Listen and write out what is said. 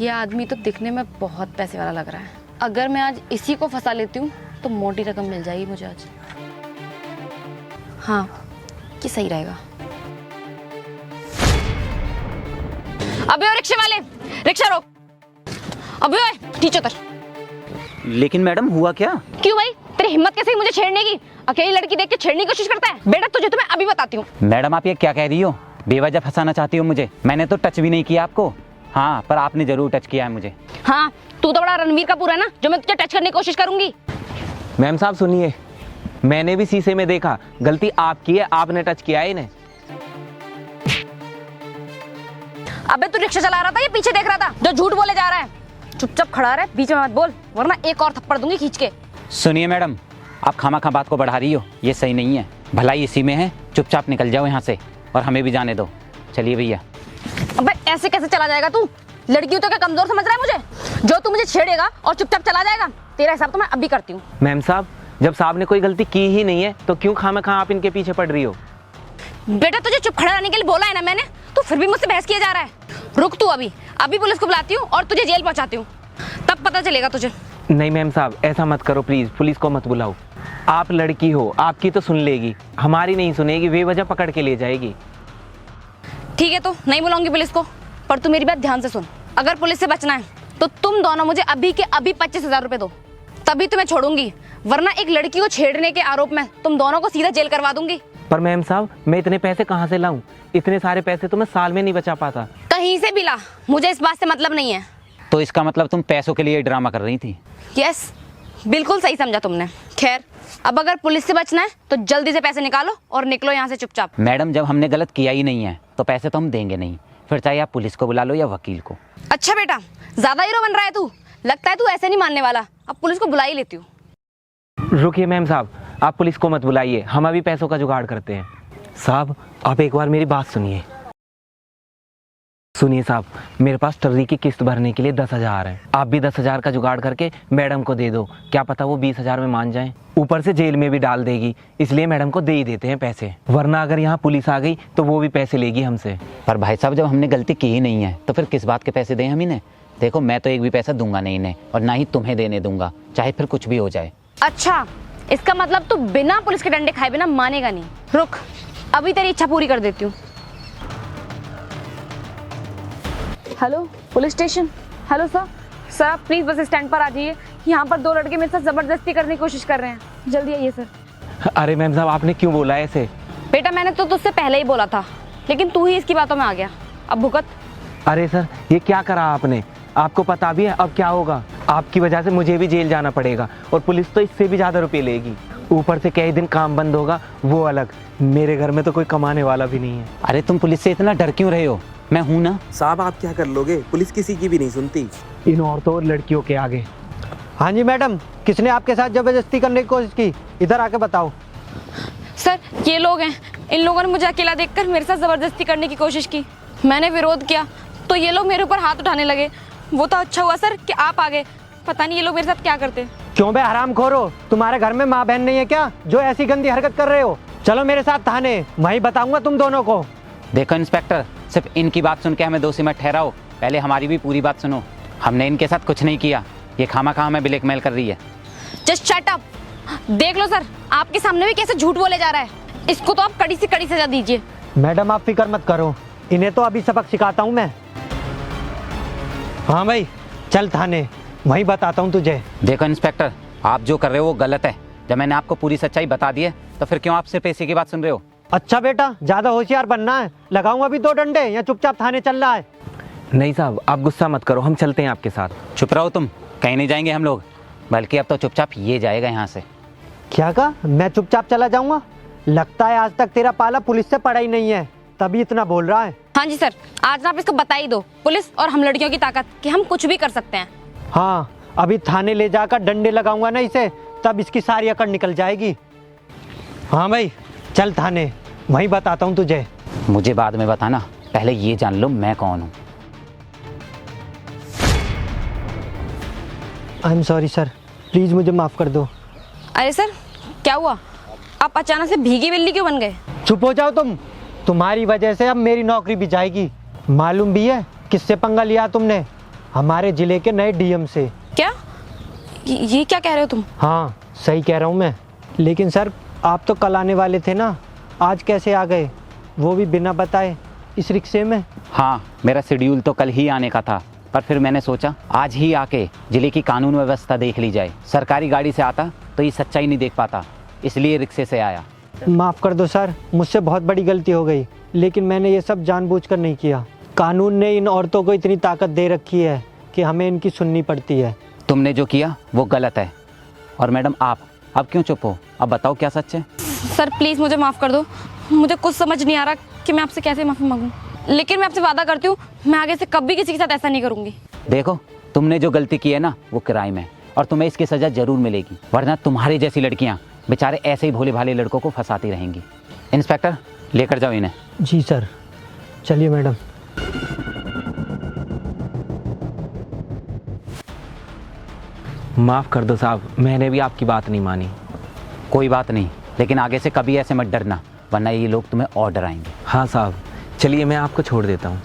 ये आदमी तो दिखने में बहुत पैसे वाला लग रहा है। अगर मैं आज इसी को फंसा लेती हूँ तो मोटी रकम मिल जाएगी मुझे आज। हाँ, ये सही रहेगा। अबे ओ रिक्शे वाले, रिक्शा रोक। अबे ओए, नीचे उतर। लेकिन मैडम हुआ क्या? क्यों भाई, तेरी हिम्मत कैसे हुई मुझे छेड़ने की? अकेली लड़की देख के छेड़ने की कोशिश करता है? बेटा तुझे तो मैं अभी बताती हूँ। मैडम आप ये क्या कह रही हो? बेवजह फंसाना चाहती हो मुझे? मैंने तो टच भी नहीं किया आपको। हाँ, पर आपने जरूर टच किया है मुझे। हाँ, तू तो बड़ा रणवीर कपूर है ना, जो मैं तुझे टच करने की कोशिश करूंगी। मैम साहब सुनिए, मैंने भी शीशे में देखा, गलती आपकी है, आपने टच किया है इन्हें। अबे तू रिक्शा चला रहा था या पीछे देख रहा था जो झूठ बोले जा रहा है? चुपचाप खड़ा रहे, बीच में मत बोल, वरना एक और थप्पड़ दूंगी खींच के। सुनिए मैडम, आप खामा बात को बढ़ा रही हो, ये सही नहीं है। भलाई इसी में है, चुपचाप निकल जाओ यहाँ से और हमें भी जाने दो। चलिए भैया। अबे ऐसे कैसे चला जाएगा तू? लड़की तो क्या कमजोर समझ रहा है मुझे? जो तू मुझे छेड़ेगा और चुपचाप चला जाएगा, तेरा हिसाब तो मैं अभी करती हूँ। मैम साहब, जब साहब ने कोई गलती की ही नहीं है तो क्यों खामखा आप इनके पीछे पड़ रही हो? बेटा तुझे चुप खड़ा रहने के लिए बोला है ना मैंने, तू फिर भी मुझसे बहस किया जा रहा है। रुक तू, अभी पुलिस को बुलाती हूँ और तुझे जेल पहुँचाती हूँ, तब पता चलेगा तुझे। नहीं मैम साहब, ऐसा मत करो प्लीज, पुलिस को मत बुलाओ। आप लड़की हो, आपकी तो सुन लेगी, हमारी नहीं सुनेगी, बेवजह पकड़ के ले जाएगी। ठीक है, तो नहीं बुलाऊंगी पुलिस को, पर तू मेरी बात ध्यान से सुन। अगर पुलिस से बचना है तो तुम दोनों मुझे अभी के अभी 25,000 रुपए दो, तभी तुम्हें छोड़ूंगी, वरना एक लड़की को छेड़ने के आरोप में तुम दोनों को सीधा जेल करवा दूंगी। पर मैम साहब, मैं इतने पैसे कहाँ से लाऊं? इतने सारे पैसे तो मैं साल में नहीं बचा पाता। कहीं से भी ला, मुझे इस बात से मतलब नहीं है। तो इसका मतलब तुम पैसों के लिए ड्रामा कर रही थी? यस, बिल्कुल सही समझा तुमने। खैर, अब अगर पुलिस से बचना है तो जल्दी से पैसे निकालो और निकलो यहाँ से चुपचाप। मैडम जब हमने गलत किया ही नहीं है तो पैसे तो हम देंगे नहीं, फिर चाहे आप पुलिस को बुला लो या वकील को। अच्छा बेटा, ज्यादा हीरो बन रहा है तू, लगता है तू ऐसे नहीं मानने वाला। अब पुलिस को बुला ही लेती हूँ। रुकिए मैम साहब, आप पुलिस को मत बुलाइए, हम अभी पैसों का जुगाड़ करते हैं। साहब आप एक बार मेरी बात सुनिए। सुनिए साहब, मेरे पास टर्री की किस्त भरने के लिए 10,000 है। आप भी 10,000 का जुगाड़ करके मैडम को दे दो, क्या पता वो 20,000 में मान जाएं। ऊपर से जेल में भी डाल देगी, इसलिए मैडम को दे ही देते हैं पैसे, वरना अगर यहाँ पुलिस आ गई तो वो भी पैसे लेगी हमसे। पर भाई साहब, जब हमने गलती की ही नहीं है तो फिर किस बात के पैसे दें हम इन्हें? देखो, मैं तो एक भी पैसा दूंगा नहीं इन्हें, और ना ही तुम्हें देने दूंगा, चाहे फिर कुछ भी हो जाए। अच्छा, इसका मतलब तू बिना पुलिस के डंडे खाए बिना मानेगा नहीं। रुक, अभी तेरी इच्छा पूरी कर देती हूँ। Hello police station. Hello sir, sir आप प्लीज बस स्टैंड पर आ जाइए, यहाँ पर 2 लड़के मेरे साथ जबरदस्ती करने की कोशिश कर रहे हैं, जल्दी आइए सर। अरे मैम साहब, आपने क्यों बोला ऐसे? बेटा मैंने तो तुझसे पहले ही बोला था, लेकिन तू ही इसकी बातों में आ गया, अब भुगत। अरे सर, ये क्या करा आपने? आपको पता भी है अब क्या होगा? आपकी वजह से मुझे भी जेल जाना पड़ेगा, और पुलिस तो इससे भी ज्यादा रुपए लेगी। ऊपर से कई दिन काम बंद होगा, वो अलग। मेरे घर में तो कोई कमाने वाला भी नहीं है। अरे तुम पुलिस से इतना डर क्यों रहे हो? मैं हूं ना। साहब आप क्या कर लोगे, पुलिस किसी की भी नहीं सुनती, इन औरतों और लड़कियों के आगे। हाँ जी मैडम, किसने आपके साथ जबरदस्ती करने की कोशिश की? इधर आके बताओ। सर ये लोग हैं, इन लोगों ने मुझे अकेला देखकर मेरे साथ जबरदस्ती करने की कोशिश की। मैंने विरोध किया तो ये लोग मेरे ऊपर हाथ उठाने लगे। वो तो अच्छा हुआ सर कि आप आ गए, पता नहीं ये लोग मेरे साथ क्या करते। क्यों बे हरामखोरो, तुम्हारे घर में माँ बहन नहीं है क्या जो ऐसी गंदी हरकत कर रहे हो? चलो मेरे साथ थाने, वहीं बताऊंगा तुम दोनों को। देखो इंस्पेक्टर, सिर्फ इनकी बात सुन के हमें दोषी मत ठहराओ, पहले हमारी भी पूरी बात सुनो। हमने इनके साथ कुछ नहीं किया, ये खामा हमें ब्लैकमेल कर रही है। Just shut up. देख लो सर, आपके सामने भी कैसे झूठ बोले जा रहा है, इसको तो आप कड़ी से कड़ी सजा दीजिए। मैडम आप फिक्र मत करो, इन्हें तो अभी सबक सिखाता हूँ मैं। हाँ भाई चल थाने, वहीं बताता हूँ तुझे। देखो इंस्पेक्टर, आप जो कर रहे हो वो गलत है। जब मैंने आपको पूरी सच्चाई बता दी है तो फिर क्यों आप सिर्फ पैसे की बात सुन रहे हो? अच्छा बेटा, ज्यादा होशियार बनना है, लगाऊंगा अभी 2 डंडे, या चुपचाप थाने चल रहा है? नहीं साहब, आप गुस्सा मत करो, हम चलते हैं आपके साथ। चुप रहो तुम, कहीं नहीं जाएंगे हम लोग, बल्कि अब तो चुपचाप ये जाएगा यहाँ से। क्या कहा? मैं चुपचाप चला जाऊंगा? लगता है आज तक तेरा पाला पुलिस से पड़ा ही नहीं है, तभी इतना बोल रहा है। हाँ जी सर, आज ना आप इसको बता ही दो, पुलिस और हम लड़कियों की ताकत, कि हम कुछ भी कर सकते हैं। हाँ, अभी थाने ले जाकर डंडे लगाऊंगा ना इसे, तब इसकी सारी अकड़ निकल जाएगी। हाँ भाई चल थाने, वहीं बताता हूँ तुझे। मुझे बाद में बताना, पहले ये जान लो मैं कौन हूँ। I am sorry sir, please मुझे माफ कर दो। अरे सर क्या हुआ, आप अचानक से भीगी बिल्ली क्यों बन गए? चुप हो जाओ तुम, तुम्हारी वजह से अब मेरी नौकरी भी जाएगी। मालूम भी है किससे पंगा लिया तुमने? हमारे ज़िले के नए डीएम से। क्या ये क्या कह रहे हो तुम? हाँ सही कह रहा हूँ मैं। लेकिन सर आप तो कल आने वाले थे ना, आज कैसे आ गए, वो भी बिना बताए इस रिक्शे में? हाँ, मेरा शेड्यूल तो कल ही आने का था, पर फिर मैंने सोचा आज ही आके जिले की कानून व्यवस्था देख ली जाए। सरकारी गाड़ी से आता तो ये सच्चाई नहीं देख पाता, इसलिए रिक्शे से आया। माफ़ कर दो सर, मुझसे बहुत बड़ी गलती हो गई, लेकिन मैंने ये सब जानबूझकर नहीं किया। कानून ने इन औरतों को इतनी ताकत दे रखी है कि हमें इनकी सुननी पड़ती है। तुमने जो किया वो गलत है। और मैडम आप अब क्यों चुप हो? अब बताओ क्या सच है? सर प्लीज़ मुझे माफ़ कर दो, मुझे कुछ समझ नहीं आ रहा कि मैं आपसे कैसे माफ़ी मांगूं। लेकिन मैं आपसे वादा करती हूँ मैं आगे से कभी किसी के साथ ऐसा नहीं करूँगी। देखो, तुमने जो गलती की है ना वो क्राइम है और तुम्हें इसकी सज़ा ज़रूर मिलेगी, वरना तुम्हारी जैसी लड़कियाँ बेचारे ऐसे ही भोले भाले लड़कों को फंसाती रहेंगी। इंस्पेक्टर लेकर जाओ इन्हें। जी सर, चलिए मैडम। माफ़ कर दो साहब, मैंने भी आपकी बात नहीं मानी। कोई बात नहीं, लेकिन आगे से कभी ऐसे मत डरना, वरना ये लोग तुम्हें और डराएंगे। हाँ साहब, चलिए मैं आपको छोड़ देता हूँ।